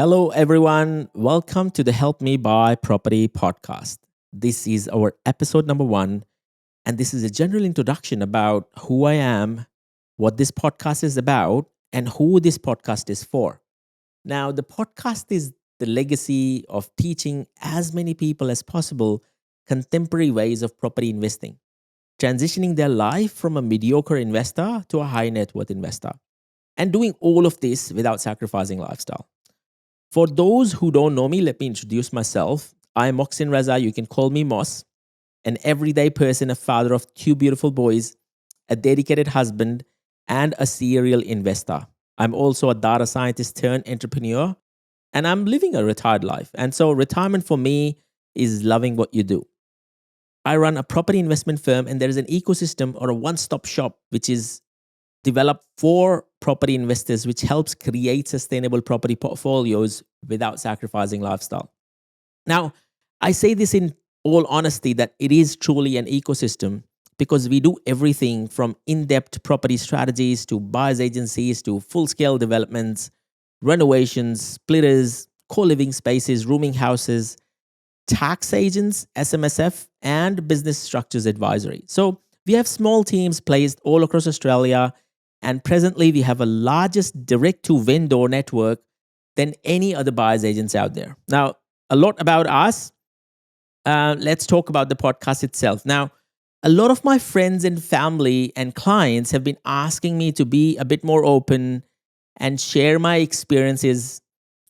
Hello, everyone. Welcome to the Helpmebuy Property Podcast. This is our episode number 1, and this is a general introduction about who I am, what this podcast is about, and who this podcast is for. Now, the podcast is the legacy of teaching as many people as possible contemporary ways of property investing, transitioning their life from a mediocre investor to a high net worth investor, and doing all of this without sacrificing lifestyle. For those who don't know me, let me introduce myself. I'm Moxin Reza. You can call me Moss, an everyday person, a father of 2 beautiful boys, a dedicated husband, and a serial investor. I'm also a data scientist turned entrepreneur, and I'm living a retired life. And so retirement for me is loving what you do. I run a property investment firm, and there is an ecosystem or a one-stop shop which is developed for property investors, which helps create sustainable property portfolios without sacrificing lifestyle. Now, I say this in all honesty that it is truly an ecosystem because we do everything from in-depth property strategies to buyer's agencies to full-scale developments, renovations, splitters, co-living spaces, rooming houses, tax agents, SMSF, and business structures advisory. So we have small teams placed all across Australia, and presently we have a largest direct-to-vendor network than any other buyer's agents out there. Now, a lot about us. Let's talk about the podcast itself. Now, a lot of my friends and family and clients have been asking me to be a bit more open and share my experiences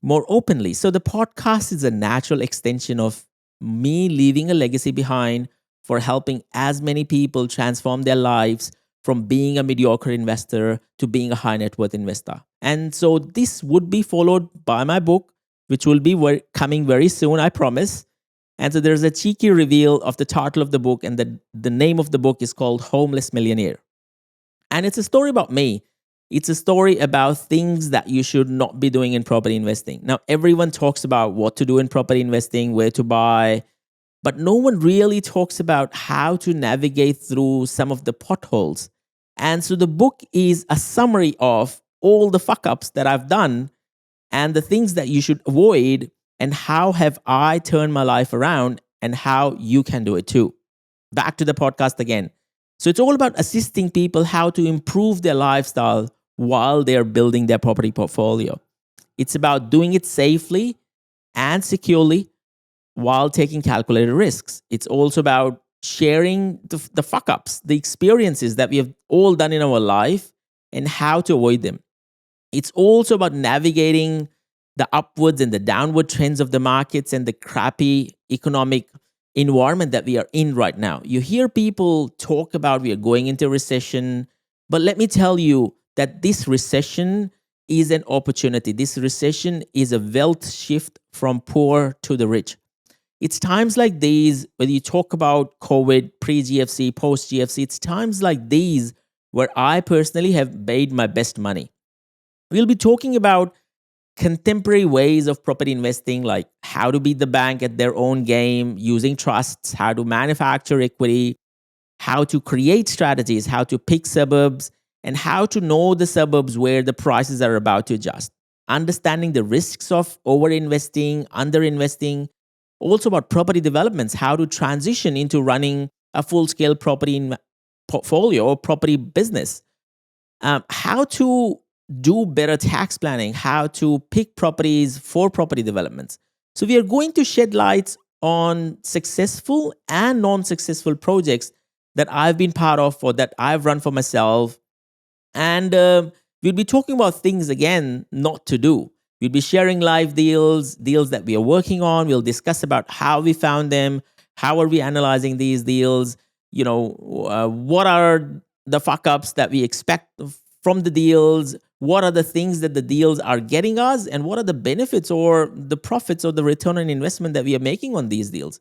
more openly. So the podcast is a natural extension of me leaving a legacy behind for helping as many people transform their lives from being a mediocre investor to being a high net worth investor. And so this would be followed by my book, which will be coming very soon, I promise. And so there's a cheeky reveal of the title of the book, and the name of the book is called Homeless Millionaire. And it's a story about me. It's a story about things that you should not be doing in property investing. Now, everyone talks about what to do in property investing, where to buy, but no one really talks about how to navigate through some of the potholes. And so the book is a summary of all the fuck-ups that I've done and the things that you should avoid, and how have I turned my life around and how you can do it too. Back to the podcast again. So it's all about assisting people how to improve their lifestyle while they're building their property portfolio. It's about doing it safely and securely while taking calculated risks. It's also about sharing the fuck-ups, the experiences that we have all done in our life and how to avoid them. It's also about navigating the upwards and the downward trends of the markets and the crappy economic environment that we are in right now. You hear people talk about we are going into a recession, but let me tell you that this recession is an opportunity. This recession is a wealth shift from poor to the rich. It's times like these, whether you talk about COVID, pre-GFC, post-GFC, it's times like these where I personally have made my best money. We'll be talking about contemporary ways of property investing, like how to beat the bank at their own game, using trusts, how to manufacture equity, how to create strategies, how to pick suburbs, and how to know the suburbs where the prices are about to adjust. Understanding the risks of over-investing, under-investing. Also about property developments, how to transition into running a full-scale property portfolio or property business. How to do better tax planning, how to pick properties for property developments. So we are going to shed lights on successful and non-successful projects that I've been part of or that I've run for myself. And we'll be talking about things, again, not to do. We'll be sharing live deals that we are working on. We'll discuss about how we found them, how are we analyzing these deals, what are the fuck-ups that we expect from the deals, what are the things that the deals are getting us, and what are the benefits or the profits or the return on investment that we are making on these deals.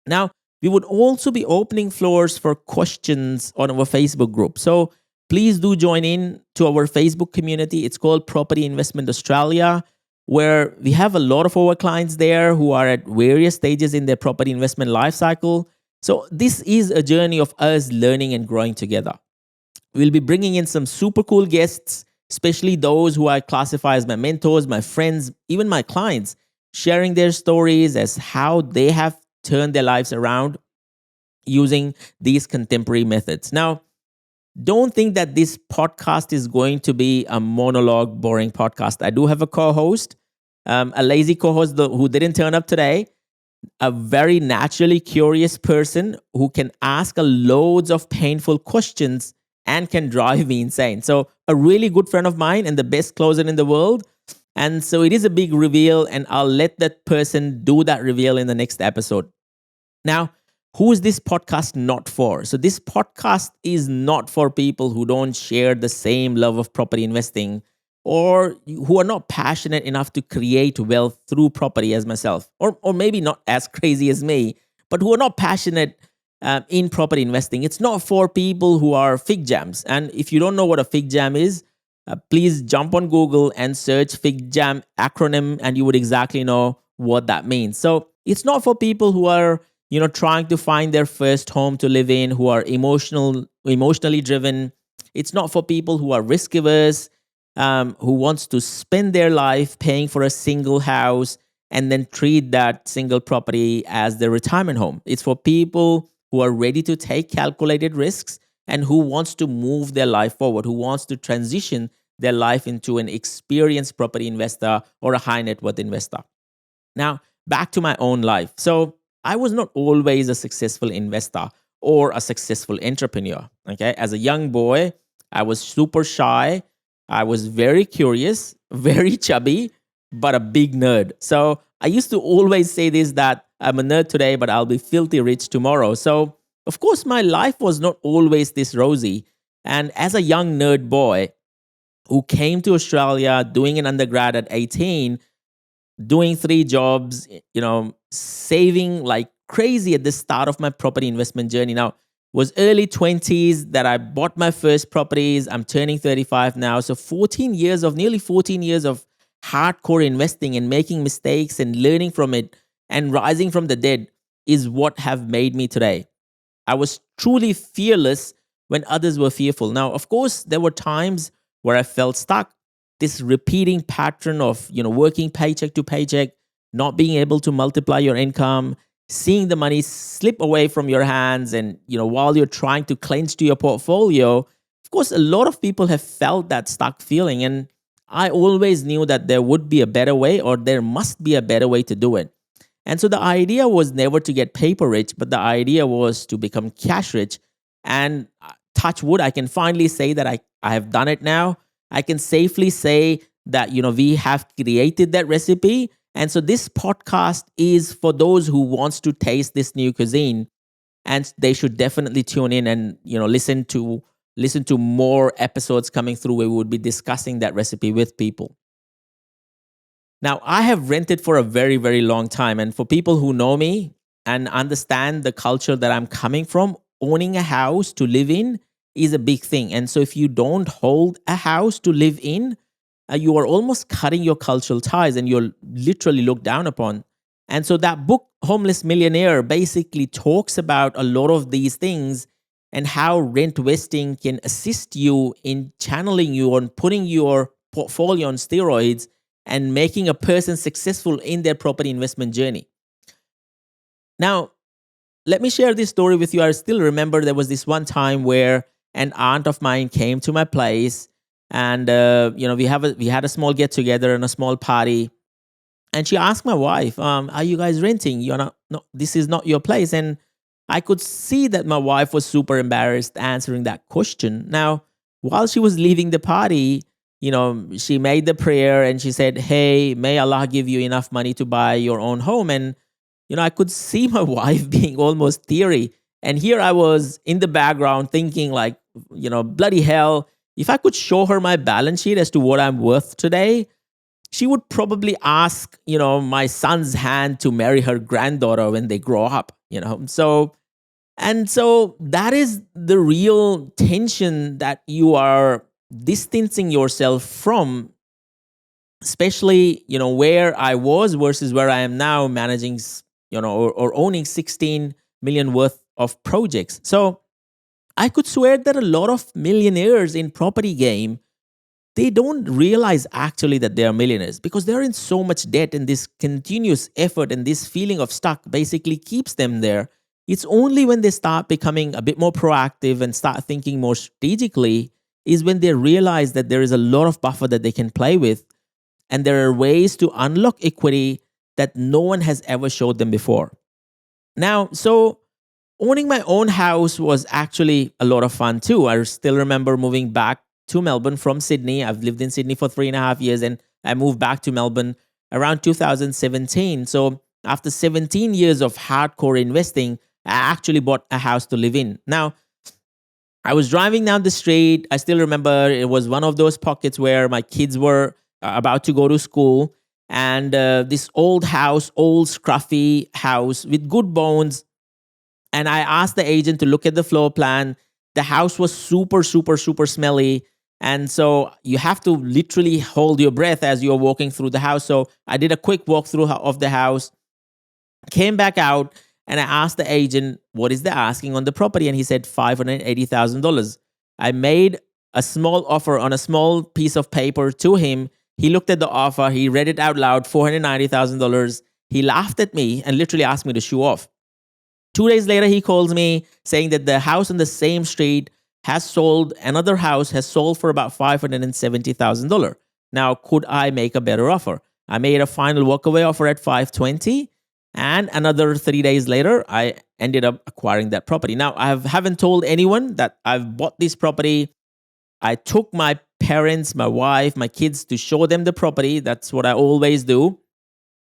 Now, we would also be opening floors for questions on our Facebook group. So please do join in to our Facebook community. It's called Property Investment Australia, where we have a lot of our clients there who are at various stages in their property investment life cycle. So this is a journey of us learning and growing together. We'll be bringing in some super cool guests, especially those who I classify as my mentors, my friends, even my clients, sharing their stories as how they have turned their lives around using these contemporary methods. Now, don't think that this podcast is going to be a monologue, boring podcast. I do have a co-host, a lazy co-host who didn't turn up today, a very naturally curious person who can ask a loads of painful questions and can drive me insane. So a really good friend of mine and the best closer in the world. And so it is a big reveal, and I'll let that person do that reveal in the next episode. Now, who is this podcast not for? So this podcast is not for people who don't share the same love of property investing, or who are not passionate enough to create wealth through property as myself, or maybe not as crazy as me, but who are not passionate in property investing. It's not for people who are fig jams. And if you don't know what a fig jam is, please jump on Google and search fig jam acronym, and you would exactly know what that means. So it's not for people who are trying to find their first home to live in, who are emotionally driven. It's not for people who are risk averse, who wants to spend their life paying for a single house and then treat that single property as their retirement home. It's for people who are ready to take calculated risks and who wants to move their life forward, who wants to transition their life into an experienced property investor or a high net worth investor. Now, back to my own life. So I was not always a successful investor or a successful entrepreneur. Okay. As a young boy, I was super shy. I was very curious, very chubby, but a big nerd. So I used to always say this, that I'm a nerd today, but I'll be filthy rich tomorrow. So of course, my life was not always this rosy. And as a young nerd boy who came to Australia doing an undergrad at 18, doing 3 jobs, saving like crazy at the start of my property investment journey. Now, it was early 20s that I bought my first properties. I'm turning 35 now. So nearly 14 years of hardcore investing and making mistakes and learning from it and rising from the dead is what have made me today. I was truly fearless when others were fearful. Now, of course, there were times where I felt stuck. This repeating pattern of, working paycheck to paycheck, not being able to multiply your income, seeing the money slip away from your hands, and, while you're trying to clench to your portfolio. Of course, a lot of people have felt that stuck feeling. And I always knew that there would be a better way, or there must be a better way to do it. And so the idea was never to get paper rich, but the idea was to become cash rich. And touch wood, I can finally say that I have done it now. I can safely say that, we have created that recipe. And so this podcast is for those who wants to taste this new cuisine. And they should definitely tune in and, listen to more episodes coming through where we would be discussing that recipe with people. Now, I have rented for a very, very long time. And for people who know me and understand the culture that I'm coming from, owning a house to live in is a big thing. And so if you don't hold a house to live in, you are almost cutting your cultural ties and you're literally looked down upon. And so that book, Homeless Millionaire, basically talks about a lot of these things and how rent vesting can assist you in channeling you on putting your portfolio on steroids and making a person successful in their property investment journey. Now, let me share this story with you. I still remember there was this one time where an aunt of mine came to my place, and we had a small get together and a small party, and she asked my wife, "Are you guys renting? You're not. No, this is not your place." And I could see that my wife was super embarrassed answering that question. Now, while she was leaving the party, she made the prayer and she said, "Hey, may Allah give you enough money to buy your own home." And I could see my wife being almost teary. And here I was in the background thinking like, bloody hell, if I could show her my balance sheet as to what I'm worth today, she would probably ask, my son's hand to marry her granddaughter when they grow up, So that is the real tension that you are distancing yourself from, especially, where I was versus where I am now managing, or owning 16 million worth of projects. So I could swear that a lot of millionaires in property game they don't realize actually that they are millionaires because they're in so much debt, and this continuous effort and this feeling of stuck basically keeps them there. It's only when they start becoming a bit more proactive and start thinking more strategically is when they realize that there is a lot of buffer that they can play with, and there are ways to unlock equity that no one has ever showed them before. Now, so owning my own house was actually a lot of fun too. I still remember moving back to Melbourne from Sydney. I've lived in Sydney for 3.5 years, and I moved back to Melbourne around 2017. So after 17 years of hardcore investing, I actually bought a house to live in. Now, I was driving down the street. I still remember it was one of those pockets where my kids were about to go to school. And this old house, old scruffy house with good bones. And I asked the agent to look at the floor plan. The house was super, super, super smelly. And so you have to literally hold your breath as you're walking through the house. So I did a quick walkthrough of the house, came back out, and I asked the agent, what is the asking on the property? And he said $580,000. I made a small offer on a small piece of paper to him. He looked at the offer. He read it out loud, $490,000. He laughed at me and literally asked me to show off. 2 days later, he calls me saying that the house on the same street has sold, another house has sold for about $570,000. Now, could I make a better offer? I made a final walkaway offer at $520,000. And another 3 days later, I ended up acquiring that property. Now, I haven't told anyone that I've bought this property. I took my parents, my wife, my kids to show them the property. That's what I always do.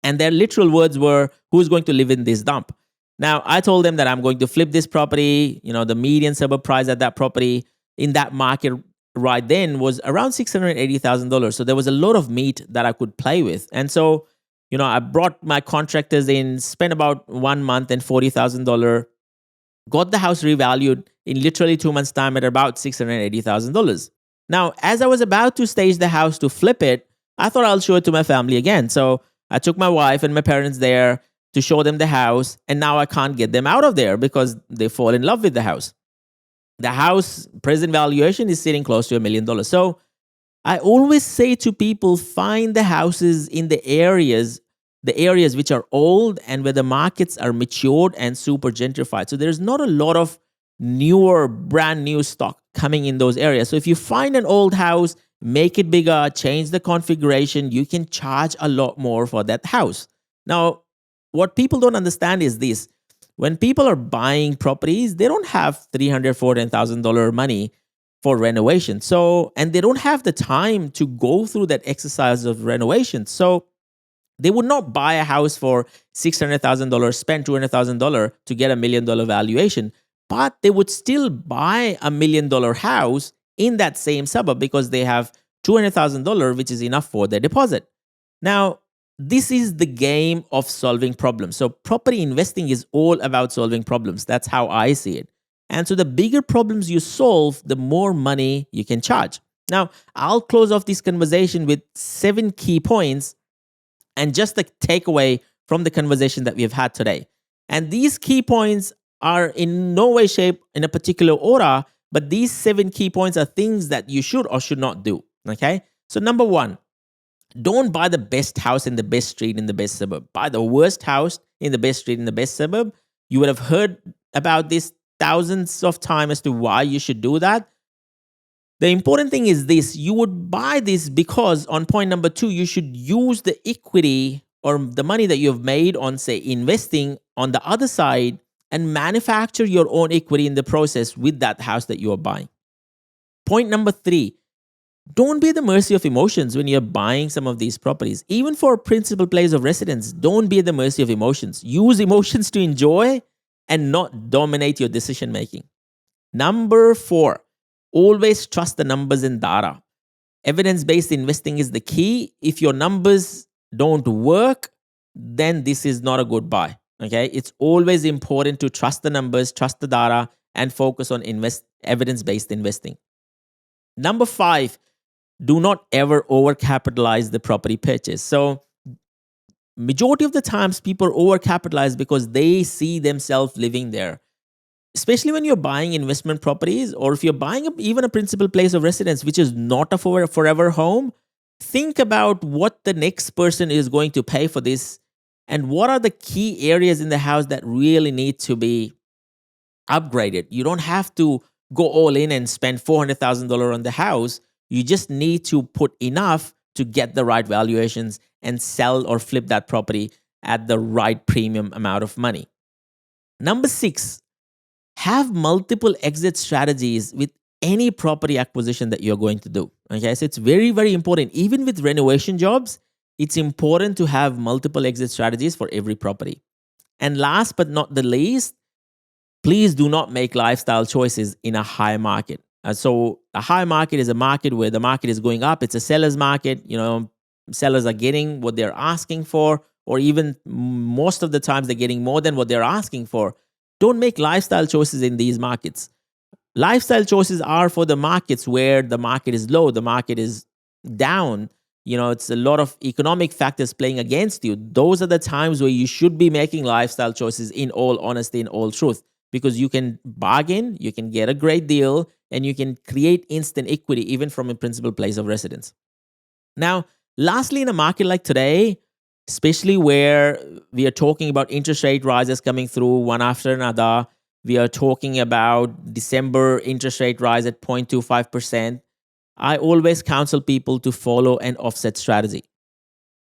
And their literal words were, who's going to live in this dump? Now, I told them that I'm going to flip this property. The median suburb price at that property in that market right then was around $680,000. So there was a lot of meat that I could play with. And so, I brought my contractors in, spent about 1 month and $40,000, got the house revalued in literally 2 months' time at about $680,000. Now, as I was about to stage the house to flip it, I thought I'll show it to my family again. So I took my wife and my parents there to show them the house, and now I can't get them out of there because they fall in love with the house. The house present valuation is sitting close to $1 million. So I always say to people, find the houses in the areas which are old and where the markets are matured and super gentrified. So there's not a lot of newer, brand new stock coming in those areas. So if you find an old house, make it bigger, change the configuration, you can charge a lot more for that house. Now, what people don't understand is this. When people are buying properties, they don't have $300,000, $400,000 money for renovation. And they don't have the time to go through that exercise of renovation. So they would not buy a house for $600,000, spend $200,000 to get $1 million valuation, but they would still buy $1 million house in that same suburb because they have $200,000, which is enough for their deposit. Now, this is the game of solving problems. So property investing is all about solving problems. That's how I see it. And so the bigger problems you solve, the more money you can charge. Now, I'll close off this conversation with 7 key points and just the takeaway from the conversation that we have had today. And these key points are in no way, shape, in a particular order, but these 7 key points are things that you should or should not do. Okay? So number 1, don't buy the best house in the best street in the best suburb. Buy the worst house in the best street in the best suburb. You would have heard about this thousands of times as to why you should do that. The important thing is this. You would buy this because on point number 2, you should use the equity or the money that you've made on, say, investing on the other side and manufacture your own equity in the process with that house that you are buying. Point number 3, don't be at the mercy of emotions when you're buying some of these properties. Even for a principal place of residence, don't be at the mercy of emotions. Use emotions to enjoy and not dominate your decision making. Number 4, always trust the numbers and data. Evidence-based investing is the key. If your numbers don't work, then this is not a good buy. Okay? It's always important to trust the numbers, trust the data, and focus on evidence-based investing. Number 5, do not ever overcapitalize the property purchase. So majority of the times people overcapitalize because they see themselves living there. especially when you're buying investment properties, or if you're buying even a principal place of residence, which is not a forever home, think about what the next person is going to pay for this and what are the key areas in the house that really need to be upgraded. You don't have to go all in and spend $400,000 on the house. You just need to put enough to get the right valuations and sell or flip that property at the right premium amount of money. Number 6, have multiple exit strategies with any property acquisition that you're going to do. Okay, so it's very, very important. Even with renovation jobs, it's important to have multiple exit strategies for every property. And last but not the least, please do not make lifestyle choices in a high market. So a high market is a market where the market is going up. It's a seller's market. Sellers are getting what they're asking for, or even most of the times they're getting more than what they're asking for. Don't make lifestyle choices in these markets. Lifestyle choices are for the markets where the market is low, the market is down. It's a lot of economic factors playing against you. Those are the times where you should be making lifestyle choices in all honesty, in all truth, because you can bargain, you can get a great deal, and you can create instant equity even from a principal place of residence. Now, lastly, in a market like today, especially where we are talking about interest rate rises coming through one after another, we are talking about December interest rate rise at 0.25%. I always counsel people to follow an offset strategy.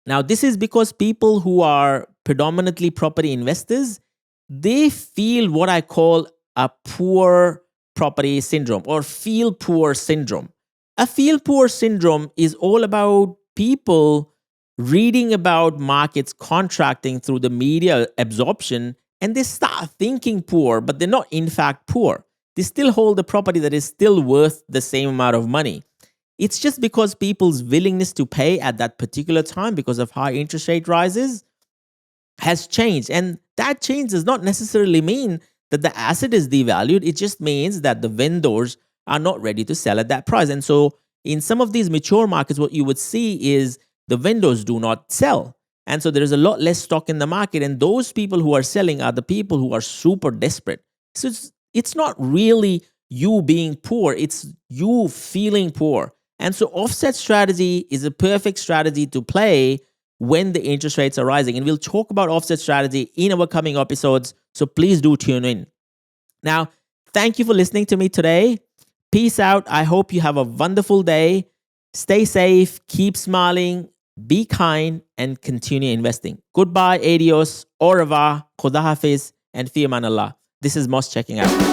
Now, this is because people who are predominantly property investors, they feel what I call a poor property syndrome or feel poor syndrome. A feel poor syndrome is all about people reading about markets contracting through the media absorption, and they start thinking poor, but they're not in fact poor. They still hold a property that is still worth the same amount of money. It's just because people's willingness to pay at that particular time because of high interest rate rises has changed. And that change does not necessarily mean that the asset is devalued. It just means that the vendors are not ready to sell at that price. And so in some of these mature markets, what you would see is the vendors do not sell. And so there is a lot less stock in the market. And those people who are selling are the people who are super desperate. So it's not really you being poor, it's you feeling poor. And so offset strategy is a perfect strategy to play when the interest rates are rising. And we'll talk about offset strategy in our coming episodes. So please do tune in. Now, thank you for listening to me today. Peace out. I hope you have a wonderful day. Stay safe, keep smiling, be kind, and continue investing. Goodbye, adios, au revoir, khuda hafiz, and fi aman Allah. This is Moss checking out.